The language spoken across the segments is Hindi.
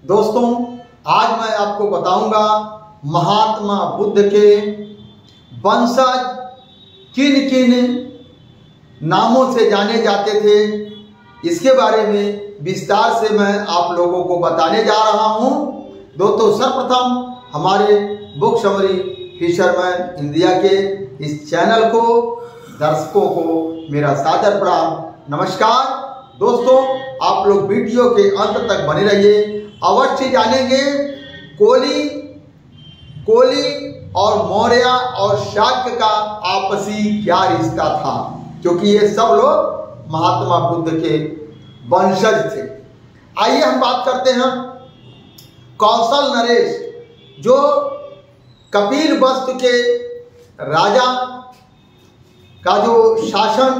दोस्तों, आज मैं आपको बताऊंगा महात्मा बुद्ध के वंशज किन किन नामों से जाने जाते थे। इसके बारे में विस्तार से मैं आप लोगों को बताने जा रहा हूं। दोस्तों, सर्वप्रथम हमारे बुक समरी फिशरमैन इंडिया के इस चैनल को दर्शकों को मेरा सादर प्रणाम। नमस्कार दोस्तों, आप लोग वीडियो के अंत तक बने रहिए। अवश्य जानेंगे कोली और मौर्य और शाक्य का आपसी क्या रिश्ता था, क्योंकि ये सब लोग महात्मा बुद्ध के वंशज थे। आइए हम बात करते हैं कौशल नरेश, जो कपिलवस्तु के राजा का जो शासन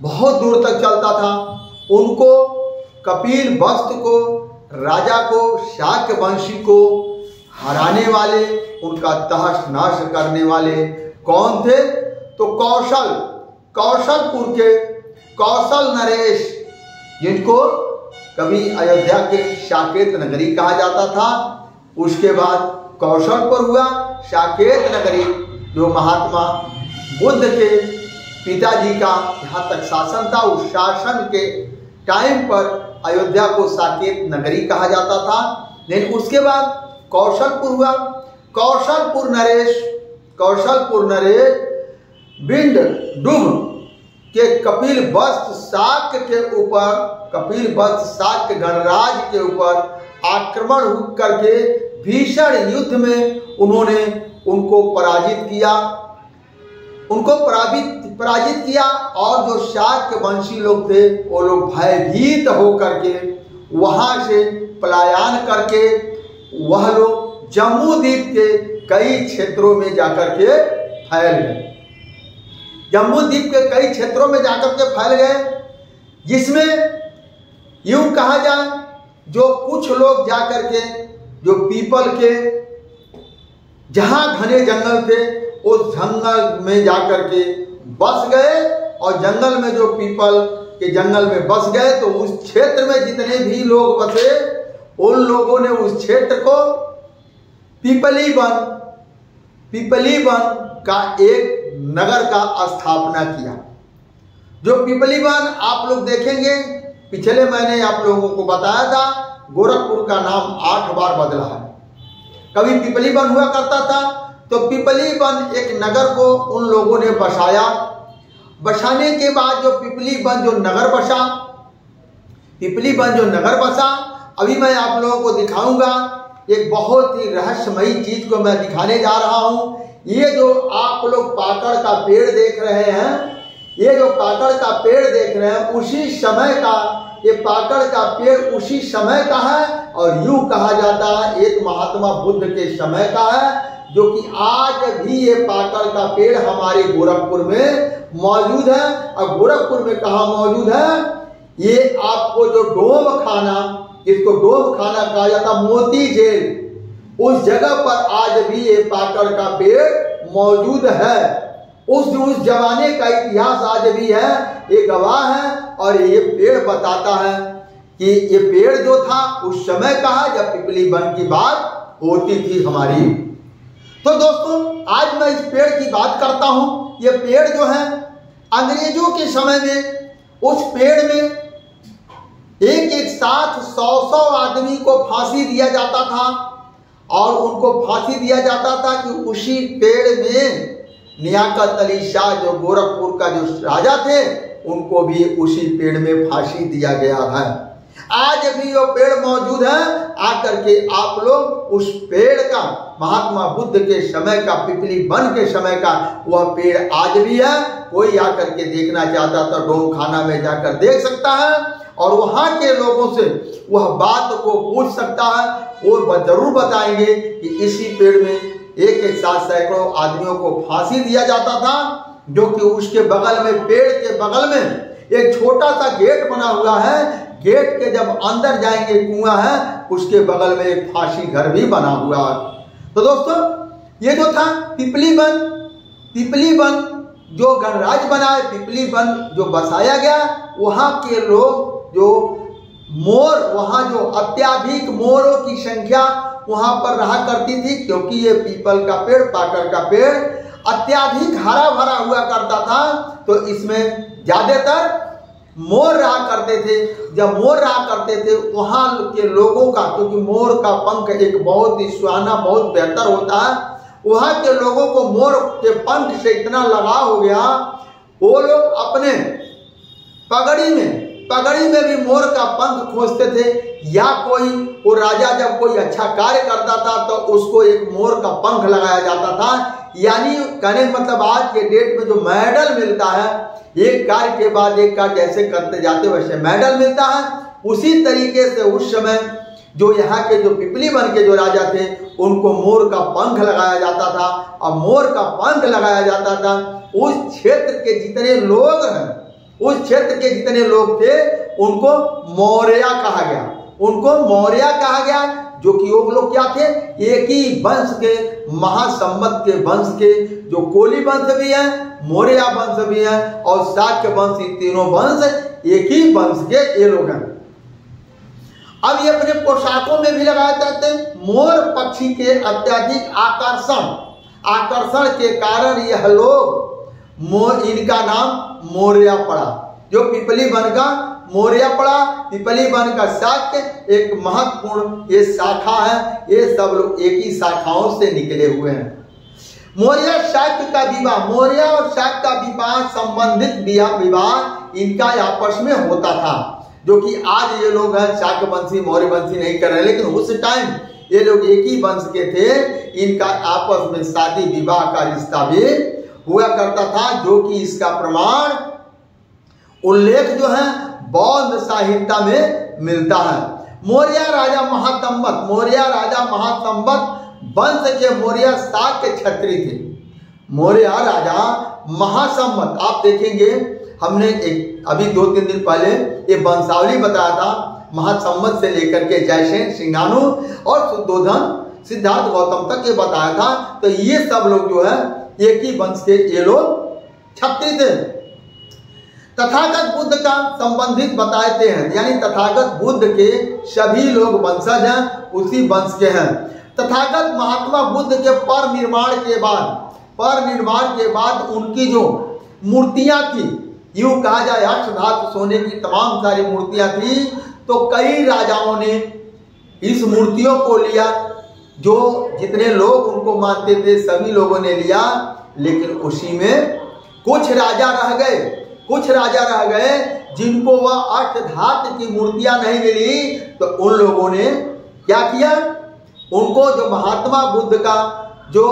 बहुत दूर तक चलता था, उनको कपिलवस्तु को, राजा को, शाक्य वंशी को हराने वाले, उनका तहस नहस करने वाले कौन थे? तो कौशलपुर के कौशल नरेश, जिनको कभी अयोध्या के साकेत नगरी कहा जाता था। उसके बाद कौशलपुर हुआ। साकेत नगरी जो महात्मा बुद्ध के पिताजी का जहाँ तक शासन था, उस शासन के टाइम पर अयोध्या को साकेत नगरी कहा जाता था। लेकिन उसके बाद कौशलपुर हुआ। कौशलपुर नरेश बिंड डुम के कपिलवस्तु शाक्य गणराज के ऊपर आक्रमण करके भीषण युद्ध में उन्होंने उनको पराजित किया और जो शाक्य वंशी लोग थे, वो लोग भयभीत होकर के वहां से पलायन करके वह लोग जम्मू द्वीप के कई क्षेत्रों में जाकर के फैल गए। जम्मू द्वीप के कई क्षेत्रों में जाकर के फैल गए, जिसमें यूं कहा जाए जो कुछ लोग जाकर के जो पीपल के जहां घने जंगल थे, उस जंगल में जाकर के बस गए, और जंगल में जो पीपल के जंगल में बस गए, तो उस क्षेत्र में जितने भी लोग बसे, उन लोगों ने उस क्षेत्र को पिपली वन का एक नगर का स्थापना किया। जो पिपली वन आप लोग देखेंगे, पिछले महीने आप लोगों को बताया था, गोरखपुर का नाम 8 बार बदला है। कभी पिपली वन हुआ करता था, तो पिपली वन एक नगर को उन लोगों ने बसाया। बसाने के बाद जो पिपली वन जो नगर बसा, अभी मैं आप लोगों को दिखाऊंगा। एक बहुत ही रहस्यमयी चीज को मैं दिखाने जा रहा हूं। ये जो आप लोग पाकड़ का पेड़ देख रहे हैं, उसी समय का, ये पाकड़ का पेड़ उसी समय का है, और यूं कहा जाता है एक महात्मा बुद्ध के समय का है, जो कि आज भी ये पाकड़ का पेड़ हमारे गोरखपुर में मौजूद है। और गोरखपुर में कहाँ मौजूद है? ये आपको जो डोम खाना, इसको डोम खाना कहा जाता, मोती जेल, उस जगह पर आज भी ये पाकड़ का पेड़ मौजूद है। उस जमाने का इतिहास आज भी है, ये गवाह है। और ये पेड़ बताता है कि ये पेड़ जो था उस समय का है, जब पिपली वन की बात होती थी हमारी। तो दोस्तों, आज मैं इस पेड़ की बात करता हूं। ये पेड़ जो है, अंग्रेजों के समय में उस पेड़ में एक साथ 100 आदमी को फांसी दिया जाता था, और उनको फांसी दिया जाता था कि उसी पेड़ में लियाकत अली शाह जो गोरखपुर का जो राजा थे, उनको भी उसी पेड़ में फांसी दिया गया है। आज भी वो पेड़ मौजूद है। आकर के आप लोग उस पेड़ का, महात्मा बुद्ध के समय का, पिपली वन के समय का वह पेड़ आज भी है। कोई आकर के देखना चाहता तो डोम खाना में जाकर देख सकता है, और वहां के लोगों से वह बात को पूछ सकता है। वो जरूर बताएंगे कि इसी पेड़ में एक साथ सैकड़ों आदमियों को फांसी दिया जाता था, जो कि उसके बगल में, पेड़ के बगल में एक छोटा सा गेट बना हुआ है। गेट के जब अंदर जाएंगे, कुआं है, उसके बगल में एक फांसी घर भी बना हुआ है। तो दोस्तों, ये जो था पिपली वन जो गणराज्य बना है, पिपली वन जो बसाया गया, वहां के लोग जो मोर, वहां जो अत्याधिक मोरों की संख्या वहां पर रहा करती थी, क्योंकि ये पीपल का पेड़, पाकड़ का पेड़ अत्याधिक हरा भरा हुआ करता था, तो इसमें ज्यादातर मोर रहा करते थे। जब मोर रहा करते थे वहां के लोगों का, क्योंकि मोर का पंख एक बहुत ही सुहाना, बहुत बेहतर होता है, वहां के लोगों को मोर के पंख से इतना लगाव हो गया, वो लोग अपने पगड़ी में भी मोर का पंख खोजते थे, या कोई वो राजा जब कोई अच्छा कार्य करता था तो उसको एक मोर का पंख लगाया जाता था। यानी कहने मतलब आज के डेट में जो मेडल मिलता है, एक कार्य के बाद एक कार्य जैसे करते जाते वैसे मेडल मिलता है, उसी तरीके से उस समय जो यहाँ के जो पिपली वन के जो राजा थे उनको मोर का पंख लगाया जाता था। और मोर का पंख लगाया जाता था, उस क्षेत्र के जितने लोग हैं, उस क्षेत्र के जितने लोग थे उनको मौर्य कहा गया, उनको मौर्य कहा गया, जो कि वो लोग क्या थे, एक ही वंश के, महासंवत के वंश के, जो कोली वंश भी है, मौर्य वंश भी है और शाक्य वंश, तीनों वंश एक ही वंश के ये लोग हैं। अब ये अपने पोशाकों में भी लगाए जाते हैं। मोर पक्षी के अत्यधिक आकर्षण के कारण यह लोग इनका नाम मौर्य पड़ा, जो पिपली वन का मौर्य पड़ा। पिपली वन का शाक्य एक महत्वपूर्ण ये शाखा है, ये सब लोग एक ही शाखाओं से निकले हुए हैं। मौर्य शाक्य का विवाह, मौर्य और शाक्य का विवाह संबंधित विवाह इनका आपस में होता था, जो कि आज ये लोग हैं शाक्य वंशी मौर्य वंशी नहीं कर रहे, लेकिन उस टाइम ये लोग एक ही वंश के थे, इनका आपस में शादी विवाह का रिश्ता भी हुआ करता था, जो कि इसका प्रमाण उल्लेख जो है बौद्ध साहित्य में मिलता है। मौर्य राजा महासंवत वंश के मौर्य शाक्य क्षत्रिय थे। मौर्य राजा महासंवत, आप देखेंगे हमने एक अभी 2-3 दिन पहले ये वंशावली बताया था, महासंवत से लेकर के जयसेन, सिंघाणु और शुद्धोधन, सिद्धार्थ गौतम तक ये बताया था। तो ये सब लोग जो है एक ही वंश के ये लोग क्षत्रिय थे। तथागत बुद्ध का संबंधित बताते हैं, यानी तथागत बुद्ध के सभी लोग वंशज हैं, उसी वंश के हैं। तथागत महात्मा बुद्ध के परिनिर्वाण के बाद उनकी जो मूर्तियां थी, यूं कहा जाए अष्टधातु सोने की तमाम सारी मूर्तियां थी, तो कई राजाओं ने इस मूर्तियों को लिया, जो जितने लोग उनको मानते थे सभी लोगों ने लिया, लेकिन उसी में कुछ राजा रह गए जिनको वह अष्टधातु की मूर्तियां नहीं मिली। तो उन लोगों ने क्या किया, उनको जो महात्मा बुद्ध का जो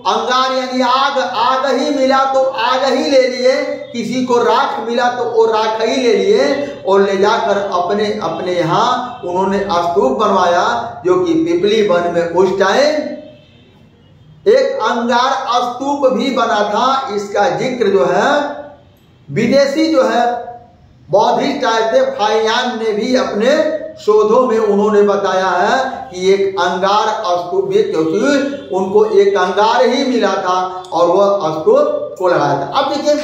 अंगार यानी आग ही मिला तो आग ही ले लिए, किसी को राख मिला तो वो राख ही ले लिए, और ले जाकर अपने यहाँ उन्होंने स्तूप बनवाया, जो कि पिपली वन में उस टाइम एक अंगार स्तूप भी बना था। इसका जिक्र जो है विदेशी जो है बौद्धिस्ट आए थे फाइयान ने भी अपने शोधों में उन्होंने बताया है कि एक अंगार स्तूप भी, क्योंकि उनको एक अंगार ही मिला था और वह स्तूप को लगाया था। अब देखिए,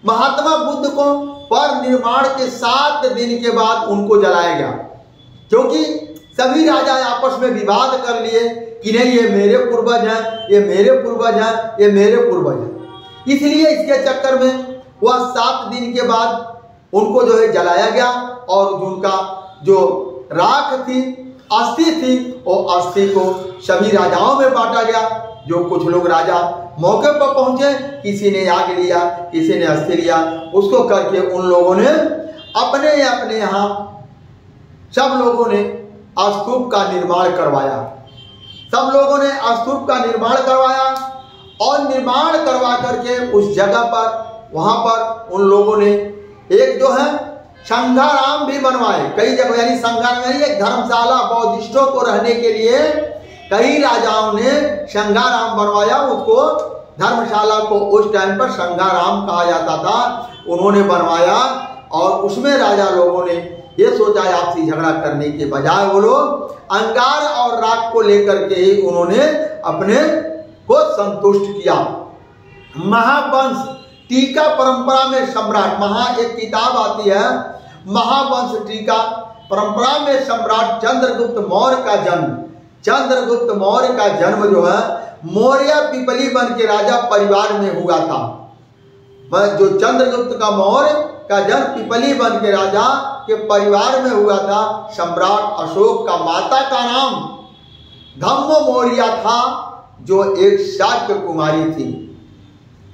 महात्मा बुद्ध को परिनिर्वाण के 7 दिन के बाद उनको जलाया गया, क्योंकि सभी राजा आपस में विवाद कर लिए कि नहीं ये मेरे पूर्वज हैं, ये मेरे पूर्वज हैं, ये मेरे पूर्वज हैं। इसलिए इसके चक्कर में वह 7 दिन के बाद उनको जो है जलाया गया, और उनका जो राख थी, अस्थि थी, वो अस्थि को सभी राजाओं में बांटा गया। जो कुछ लोग राजा मौके पर पहुंचे, किसी ने आग लिया, किसी ने अस्थि लिया, उसको करके उन लोगों ने अपने यहाँ सब लोगों ने स्तूप का निर्माण करवाया। सब लोगों ने स्तूप का निर्माण करवाया, और निर्माण करवा करके उस जगह पर वहां पर उन लोगों ने एक जो है संघाराम भी बनवाए। कई जगह यानी संघाराम यानी एक धर्मशाला, बौद्धिस्टों को रहने के लिए कई राजाओं ने संघाराम बनवाया। उसको धर्मशाला को उस टाइम पर संघाराम कहा जाता था, उन्होंने बनवाया। और उसमें राजा लोगों ने ये सोचा आपसी झगड़ा करने के बजाय वो लोग अंगार और राख को लेकर के ही उन्होंने अपने को संतुष्ट किया। महावंश टीका परंपरा में सम्राट, एक किताब आती है महावंश टीका परंपरा में सम्राट चंद्रगुप्त मौर्य का जन्म, चंद्रगुप्त मौर्य का जन्म जो है मौर्य पिपली वन के राजा परिवार में हुआ था। जो चंद्रगुप्त का मौर्य का जन्म पिपली वन के राजा के परिवार में हुआ था। सम्राट अशोक का माता का नाम धम्म मौर्य था, जो एक शाक्य कुमारी थी,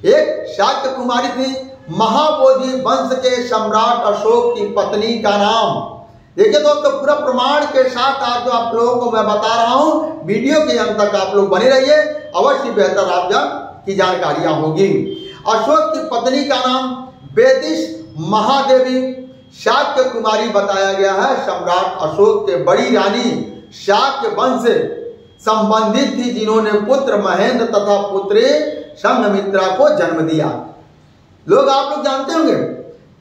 एक शाक्य कुमारी थी। महाबोधि वंश के सम्राट अशोक की पत्नी का नाम, देखिए दोस्तों पूरा प्रमाण के साथ आज जो आप लोगों को मैं बता रहा हूं, वीडियो के अंत तक आप लोग बने रहिए, अवश्य बेहतर आप की जानकारियां होगी। अशोक की पत्नी का नाम बेदिश महादेवी शाक्य कुमारी बताया गया है। सम्राट अशोक के बड़ी रानी शाक्य वंश से संबंधित थी, जिन्होंने पुत्र महेंद्र तथा पुत्री संघमित्रा को जन्म दिया। लोग आप लोग जानते होंगे,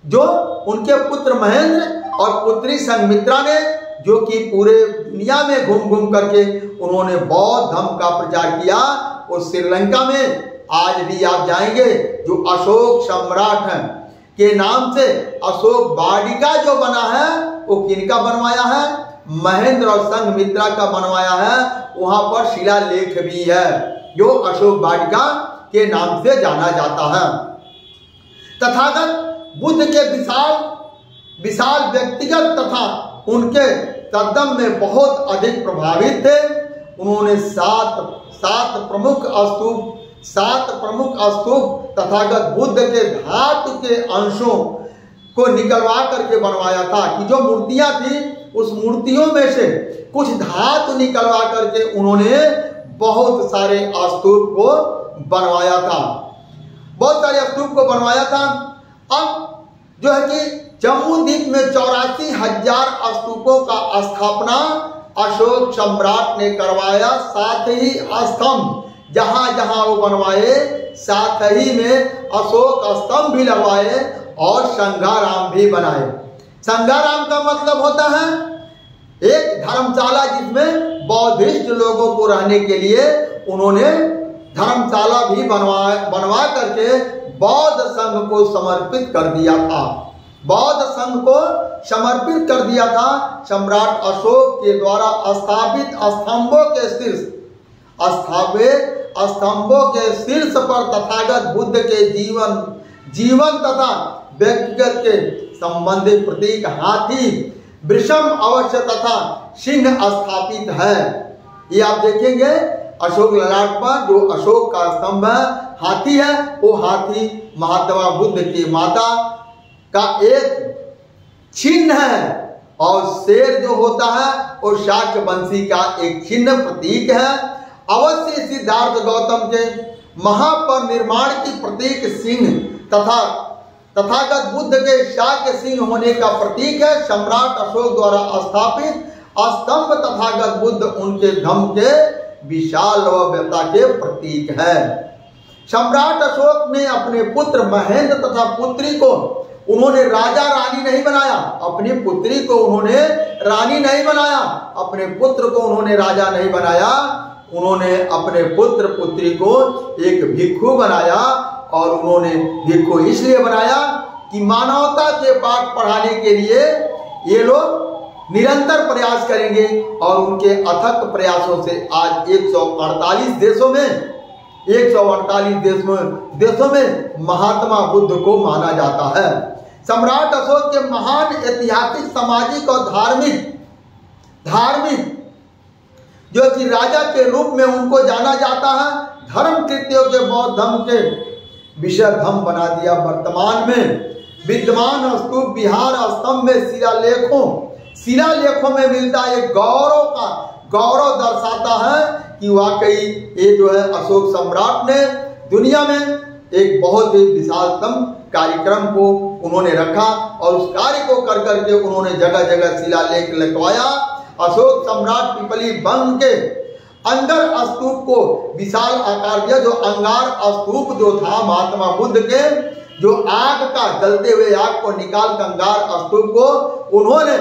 जो उनके पुत्र महेंद्र और पुत्री संघमित्रा ने, जो कि पूरे दुनिया में घूम घूम करके उन्होंने बौद्ध धर्म का प्रचार किया। उस श्रीलंका में आज भी आप जाएंगे, जो अशोक सम्राट हैं के नाम से अशोक वाटिका जो बना है, वो किनका बनवाया है? महेंद्र और संघमित्रा का बनवाया है। वहां पर शिलालेख भी है, जो अशोक वाटिका के नाम से जाना जाता है। तथागत बुद्ध के विशाल व्यक्तिगत तथा उनके कदम में बहुत अधिक प्रभावित थे। उन्होंने सात प्रमुख स्तूप तथागत बुद्ध के धातु के अंशों को निकलवा करके बनवाया था, कि जो मूर्तियां थी उस मूर्तियों में से कुछ धातु निकलवा करके उन्होंने बहुत सारे स्तूप को बनवाया था, बहुत सारे स्तूप को बनवाया था। अब जो है कि जम्मू द्वीप में 84,000 स्तूपों का स्थापना अशोक सम्राट ने करवाया। साथ ही स्तंभ जहां जहां वो बनवाए, साथ ही में अशोक स्तंभ भी लगवाए और संघाराम भी बनाए। संघाराम का मतलब होता है एक धर्मशाला, जिसमें बौद्धिस्ट लोगों को रहने के लिए उन्होंने धर्मशाला भी बनवा करके बौद्ध संघ को समर्पित कर दिया था। बौद्ध संघ को समर्पित कर दिया था। सम्राट अशोक के द्वारा स्थापित स्तंभों के शीर्ष पर तथागत बुद्ध के जीवन तथा व्यक्तिगत के संबंधित प्रतीक हाथी, वृषभ अवश्य तथा सिंह स्थापित है। ये आप देखेंगे अशोक ललाट पर जो अशोक का स्तंभ है, हाथी है, वो हाथी महात्मा बुद्ध की माता का एक चिन्ह है, और शेर जो होता है वो शाक्य वंशी का एक चिन्ह प्रतीक है। अवश्य सिद्धार्थ गौतम के महापरिनिर्वाण की प्रतीक सिंह तथा तथागत बुद्ध के शाक्य सिंह होने का प्रतीक है। सम्राट अशोक द्वारा स्थापित स्तंभ तथागत बुद्ध उनके धम्म के विशाल भव्यता के प्रतीक है। सम्राट अशोक ने अपने पुत्र महेंद्र तथा पुत्री को उन्होंने राजा रानी नहीं बनाया, अपनी पुत्री को उन्होंने रानी नहीं बनाया, अपने पुत्र को उन्होंने राजा नहीं बनाया। उन्होंने अपने पुत्र पुत्री को एक भिक्षु बनाया, और उन्होंने भिक्षु इसलिए बनाया कि मानवता के पाठ पढ़ाने के लिए ये लोग निरंतर प्रयास करेंगे, और उनके अथक प्रयासों से आज 148 देशों में महात्मा बुद्ध को माना जाता है। सम्राट अशोक के महान ऐतिहासिक, सामाजिक और धार्मिक जो कि राजा के रूप में उनको जाना जाता है, धर्म कृत्यों के बौद्ध धर्म के विषय धर्म बना दिया। वर्तमान में विद्यमान स्तूप विहार स्तंभ में शिलालेखों में मिलता है एक गौरव दर्शाता है कि वाकई ये जो है अशोक सम्राट ने दुनिया में एक बहुत ही विशालतम कार्यक्रम को उन्होंने रखा, और उस कार्य को कर करके उन्होंने जगह जगह शिलालेख लिखवाया। अशोक सम्राट पिपली वन के अंदर स्तूप को विशाल आकार दिया। जो अंगार स्तूप जो था महात्मा बुद्ध के, जो आग का जलते हुए आग को निकाल अंगार स्तूप को उन्होंने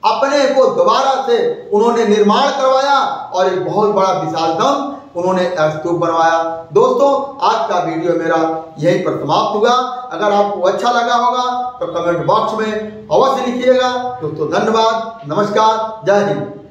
अपने को दोबारा से उन्होंने निर्माण करवाया, और एक बहुत बड़ा विशालतम उन्होंने स्तूप बनवाया। दोस्तों, आज का वीडियो मेरा यहीं पर समाप्त हुआ। अगर आपको अच्छा लगा होगा तो कमेंट बॉक्स में अवश्य लिखिएगा। दोस्तों, धन्यवाद, नमस्कार, जय हिंद।